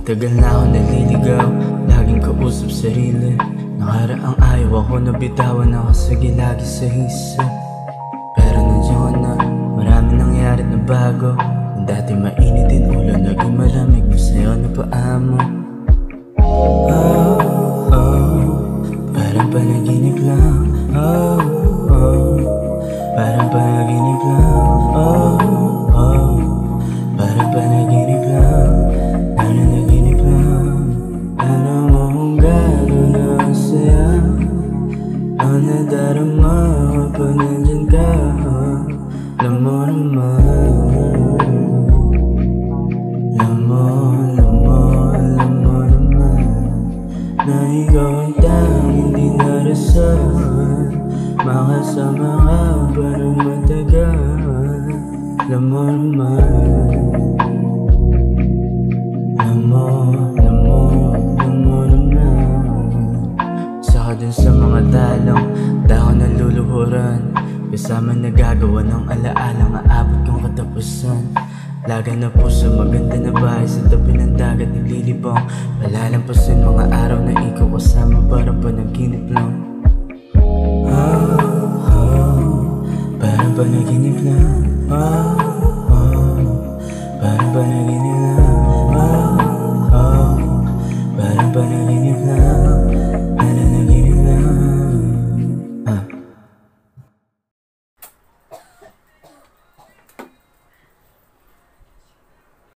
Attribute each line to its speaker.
Speaker 1: Matagal na ako naliligaw, laging kausap sarili. Nakaraang ayaw ako na bitawan ako, sige lagi sa isip. Pero nandiyan ka na, marami nangyari na bago. Kung dati mainit din ulo, naging malamig mo sa'yo na paamo. Oh, oh, parang panaginip lang. Oh, oh, parang panaginip lang. Oh, oh, parang panaginip lang. Nanaginip lang. Alam mo kung gano'n ang saya ang nadarama kapag nandyan ka. Alam mo naman, alam mo naman na ikaw ang tanging di narasan. Makasama ka para matagal. Alam mo naman, alam mo naman. Isa ka dun sa mga talong dahon na luluhuran, kasama nagagawa ng alaalang aabot kong katapusan. Laga na puso, maganda na bahay sa tabi ng dagat naglilibang. Palalampasin mga araw na ikaw kasama para panaginip lang. Oh, oh, parang panaginip lang. Oh, oh, parang panaginip lang.